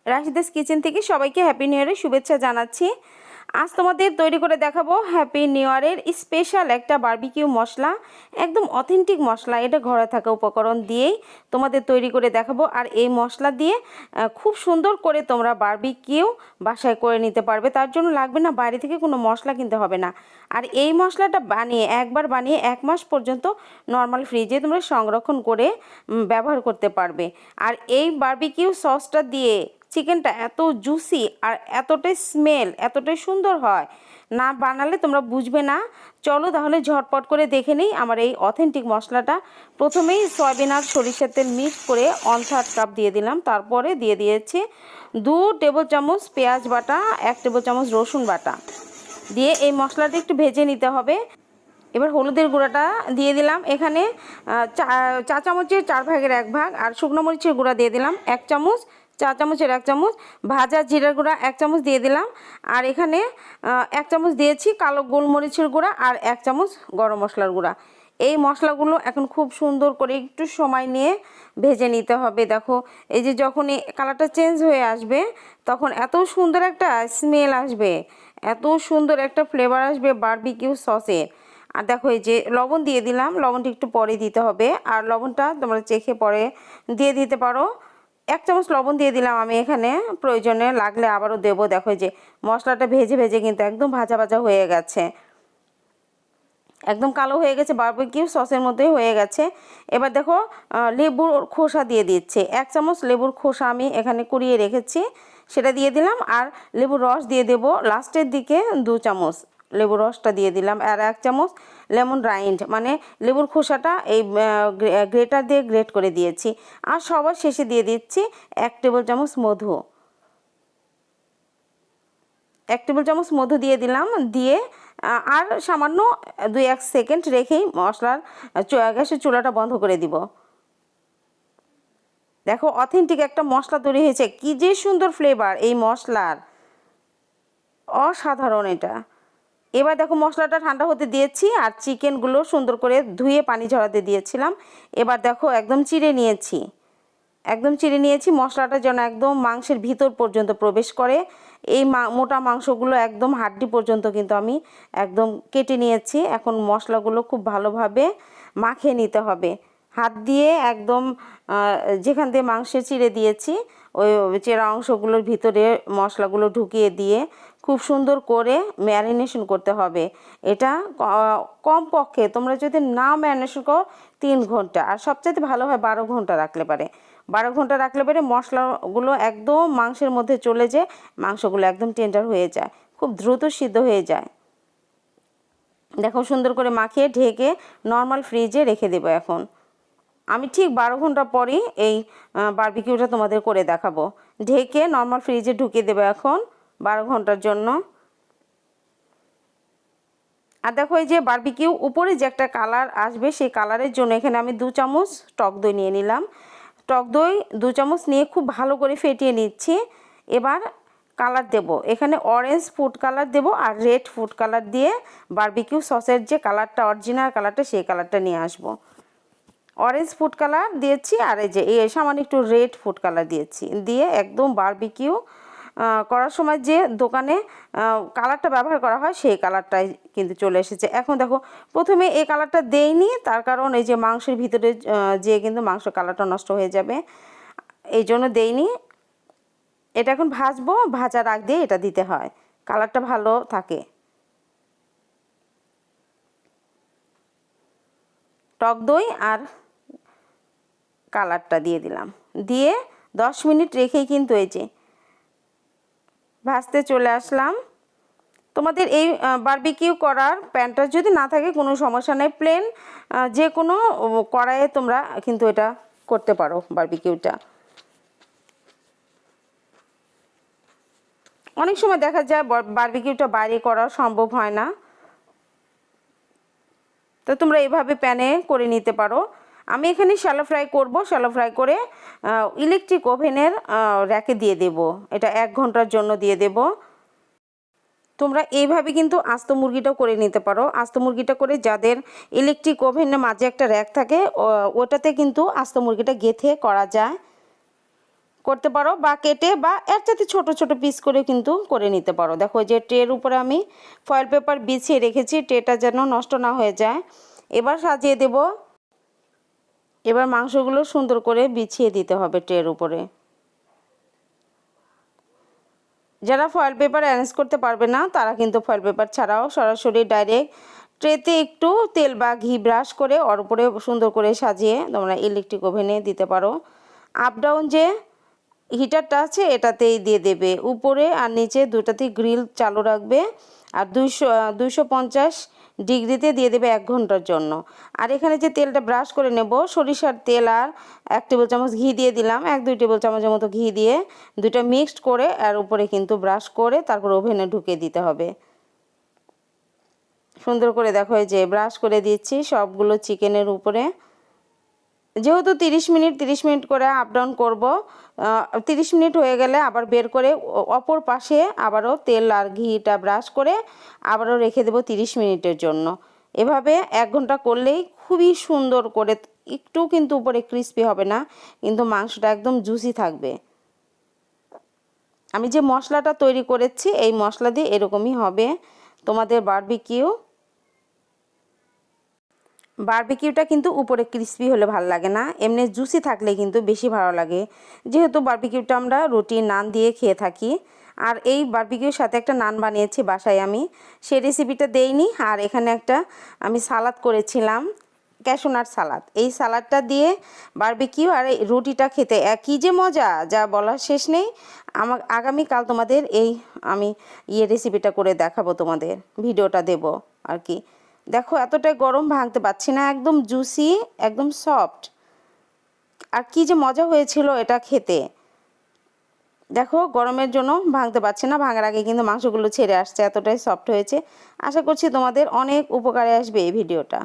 রাশিদাস kitchen থেকে সবাইকে happy new ইয়ারের শুভেচ্ছা জানাচ্ছি। আজ তোমাদের তৈরি করে দেখাবো হ্যাপি নিউ ইয়ারের স্পেশাল একটা বারবিকিউ মশলা, একদম অথেন্টিক মশলা। এটা ঘরে থাকা উপকরণ দিয়েই তোমাদের তৈরি করে দেখাবো। আর এই মশলা দিয়ে খুব সুন্দর করে তোমরা বারবিকিউ বাসায় করে নিতে পারবে। তার জন্য লাগবে না বাইরে থেকে কোনো মশলা কিনতে হবে না। আর এই মশলাটা একবার বানিয়ে 1 মাস পর্যন্ত নর্মাল ফ্রিজে তোমরা সংরক্ষণ করে ব্যবহার করতে পারবে। আর এই বারবিকিউ সসটা দিয়ে চিকেনটা এত জুসি আর এতটাই স্মেল, এতটাই সুন্দর হয়, না বানালে তোমরা বুঝবে না। চলো তাহলে ঝটপট করে দেখে নিই আমার এই অথেন্টিক মশলাটা। প্রথমেই সয়াবিন আর সরিষার তেল মিক্স করে 1/3 কাপ দিয়ে দিলাম। তারপরে দিয়ে দিয়েছি 2 টেবিল চামচ পেঁয়াজ বাটা, 1 টেবিল চামচ রসুন বাটা দিয়ে এই মশলাটা একটু ভেজে নিতে হবে। এবার হলুদের গুঁড়াটা দিয়ে দিলাম, এখানে চা চামচের 4 ভাগের 1 ভাগ। আর শুকনো মরিচের গুঁড়া দিয়ে দিলাম 1 চামচ, চা চামচের 1 চামচ। ভাজা জিরার গুঁড়া 1 চামচ দিয়ে দিলাম। আর এখানে 1 চামচ দিয়েছি কালো গোলমরিচের গুঁড়া আর 1 চামচ গরম মশলার গুঁড়া। এই মশলাগুলো এখন খুব সুন্দর করে একটু সময় নিয়ে ভেজে নিতে হবে। দেখো এই যে যখন এই কালারটা চেঞ্জ হয়ে আসবে তখন এত সুন্দর একটা স্মেল আসবে, এত সুন্দর একটা ফ্লেভার আসবে বারবিকিউ সসের। আর দেখো এই যে লবণ দিয়ে দিলাম, লবণটা একটু পরে দিতে হবে। আর লবণটা তোমরা চেখে পরে দিয়ে দিতে পারো। 1 চামচ লবণ দিয়ে দিলাম আমি এখানে, প্রয়োজনে লাগলে আবারও দেবো। দেখো যে মশলাটা ভেজে ভেজে কিন্তু একদম ভাজা ভাজা হয়ে গেছে, একদম কালো হয়ে গেছে, বারবিকিউ সসের মধ্যেই হয়ে গেছে। এবার দেখো লেবুর খোসা দিয়ে দিচ্ছে 1 চামচ। লেবুর খোসা আমি এখানে কুড়িয়ে রেখেছি, সেটা দিয়ে দিলাম। আর লেবুর রস দিয়ে দেব লাস্টের দিকে 2 চামচ লেবুর রসটা দিয়ে দিলাম। আর 1 চামচ লেমন রাইন্ড মানে লেবুর খোসাটা এই গ্রেটার দিয়ে গ্রেট করে দিয়েছি। আর সবার শেষে দিয়ে দিচ্ছি 1 টেবিল চামচ মধু, 1 টেবিল চামচ মধু দিয়ে দিলাম। দিয়ে আর সামান্য 2-1 সেকেন্ড রেখেই মশলার গ্যাসের চুলাটা বন্ধ করে দিব। দেখো অথেন্টিক একটা মশলা তৈরি হয়েছে, কী যে সুন্দর ফ্লেভার এই মশলার, অসাধারণ এটা। এবার দেখো মশলাটা ঠান্ডা হতে দিয়েছি আর চিকেনগুলো সুন্দর করে ধুয়ে পানি ঝরাতে দিয়েছিলাম। এবার দেখো একদম চিড়ে নিয়েছি, একদম চিড়ে নিয়েছি। মশলাটা যেন একদম মাংসের ভিতর পর্যন্ত প্রবেশ করে। এই মোটা মাংসগুলো একদম হাড্ডি পর্যন্ত কিন্তু আমি একদম কেটে নিয়েছি। এখন মশলাগুলো খুব ভালোভাবে মাখিয়ে নিতে হবে হাত দিয়ে। একদম যেখান দিয়ে মাংসের চিড়ে দিয়েছি ওই চেরা অংশগুলোর ভিতরে মশলাগুলো ঢুকিয়ে দিয়ে খুব সুন্দর করে ম্যারিনেশন করতে হবে। এটা কমপক্ষে তোমরা যদি না ম্যারিনেশন করো 3 ঘন্টা, আর সবচেয়ে ভালো হয় 12 ঘন্টা রাখলে পারে। 12 ঘন্টা রাখলে পরে মশলাগুলো একদম মাংসের মধ্যে চলে যায়, মাংসগুলো একদম টেন্ডার হয়ে যায়, খুব দ্রুত সিদ্ধ হয়ে যায়। দেখো সুন্দর করে মাখিয়ে ঢেকে নর্মাল ফ্রিজে রেখে দেবো। এখন আমি ঠিক 12 ঘন্টা পরই এই বারবিকিউটা তোমাদের করে দেখাবো। ঢেকে নর্মাল ফ্রিজে ঢুকিয়ে দেবো এখন 12 ঘন্টার জন্য। আর দেখো এই যে বারবিকিউ উপরে যে একটা কালার আসবে, সেই কালারের জন্য এখানে আমি 2 চামচ টক দই নিয়ে নিলাম। টক দই 2 চামচ নিয়ে খুব ভালো করে ফেটিয়ে নিচ্ছি। এবার কালার দেব, এখানে অরেঞ্জ ফুড কালার দেব আর রেড ফুড কালার দিয়ে বারবিকিউ সসের যে কালারটা, অরিজিনাল কালারটা, সেই কালারটা নিয়ে আসব। অরেঞ্জ ফুড কালার দিয়েছি আর এই যে সামান্য একটু রেড ফুড কালার দিয়েছি। দিয়ে একদম বারবিকিউ করার সময় যে দোকানে কালারটা ব্যবহার করা হয় সেই কালারটাই কিন্তু চলে এসেছে। এখন দেখো প্রথমে এই কালারটা দেইনি, তার কারণ এই যে মাংসের ভিতরে যে কিন্তু মাংস কালারটা নষ্ট হয়ে যাবে, এই জন্য দেইনি। এটা এখন ভাজবো, ভাজার আগ দিয়ে এটা দিতে হয়, কালারটা ভালো থাকে। টক দই আর কালারটা দিয়ে দিলাম, দিয়ে 10 মিনিট রেখেই কিন্তু এই যে ভাজতে চলে আসলাম। তোমাদের এই বারবিকিউ করার প্যানটা যদি না থাকে কোনো সমস্যা নেই, প্লেন যে কোনো কড়াইয়ে তোমরা কিন্তু এটা করতে পারো বারবিকিউটা। অনেক সময় দেখা যায় বারবিকিউটা বাইরে করা সম্ভব হয় না, তো তোমরা এইভাবে প্যানে করে নিতে পারো। আমি এখানে শ্যালো ফ্রাই করব, শ্যালো ফ্রাই করে ইলেকট্রিক ওভেনের র্যাকে দিয়ে দেব। এটা 1 ঘন্টার জন্য দিয়ে দেব। তোমরা এইভাবে কিন্তু আস্ত মুরগিটাও করে নিতে পারো। আস্ত মুরগিটা করে যাদের ইলেকট্রিক ওভেনের মাঝে একটা র্যাক থাকে, ওটাতে কিন্তু আস্ত মুরগিটা গেঁথে করা যায়। করতে পারো, বা কেটে বা এর সাথে ছোট ছোট পিস করে কিন্তু করে নিতে পারো। দেখো যে ট্রের উপরে আমি ফয়েল পেপার বিছিয়ে রেখেছি, ট্রেটা যেন নষ্ট না হয়ে যায়। এবার সাজিয়ে দেব। এবার মাংসগুলো সুন্দর করে বিছিয়ে দিতে হবে ট্রের উপরে। যারা ফয়েল পেপার অ্যারেঞ্জ করতে পারবে না তারা কিন্তু ফয়েল পেপার ছাড়াও সরাসরি ডাইরেক্ট ট্রেতে একটু তেল বা ঘি ব্রাশ করে ওর উপরে সুন্দর করে সাজিয়ে তোমরা ইলেকট্রিক ওভেনে দিতে পারো। আপ ডাউন যে হিটারটা আছে এটাতেই দিয়ে দেবে, উপরে আর নিচে দুটাতেই গ্রিল চালু রাখবে। আর 250 ডিগ্রিতে দিয়ে দেবে 1 ঘন্টার জন্য। আর এখানে যে তেলটা ব্রাশ করে নেব, সরিষার তেল আর 1 টেবিল চামচ ঘি দিয়ে দিলাম, 1-2 টেবিল চামচের মতো ঘি দিয়ে দুটো মিক্সড করে আর উপরে কিন্তু ব্রাশ করে তারপর ওভেনে ঢুকিয়ে দিতে হবে। সুন্দর করে দেখো এই যে ব্রাশ করে দিচ্ছি সবগুলো চিকেনের উপরে। যেহেতু 30 মিনিট করে আপ ডাউন করবো, 30 মিনিট হয়ে গেলে আবার বের করে অপর পাশে আবারও তেল আর ঘিটা ব্রাশ করে আবারও রেখে দেবো 30 মিনিটের জন্য। এভাবে 1 ঘন্টা করলেই খুবই সুন্দর করে, একটু কিন্তু উপরে ক্রিস্পি হবে না, কিন্তু মাংসটা একদম জুসি থাকবে। আমি যে মশলাটা তৈরি করেছি এই মশলা দিয়ে এরকমই হবে তোমাদের বারবিকিউটা। কিন্তু উপরে ক্রিস্পি হলে ভালো লাগে না, এমনি জুসি থাকলে কিন্তু বেশি ভালো লাগে। যেহেতু বারবিকিউটা আমরা রুটি নান দিয়ে খেয়ে থাকি, আর এই বারবিকিউর সাথে একটা নান বানিয়েছি বাসায় আমি, সেই রেসিপিটা দেইনি। আর এখানে একটা আমি সালাদ করেছিলাম, ক্যাশু নাট সালাদ। এই সালাদটা দিয়ে বারবিকিউ আর এই রুটিটা খেতে কী যে মজা, যা বলার শেষ নেই। আগামীকাল তোমাদের আমি রেসিপিটা করে দেখাবো, তোমাদের ভিডিওটা দেব আর কি। দেখো এতটাই গরম, ভাঙতে পারছি না, একদম জুসি, একদম সফট। আর কি যে মজা হয়েছিল এটা খেতে। দেখো গরমের জন্য ভাঙতে পারছি না, ভাঙার আগে কিন্তু মাংসগুলো ছেড়ে আসছে, এতটাই সফট হয়েছে। আশা করছি তোমাদের অনেক উপকারে আসবে এই ভিডিওটা।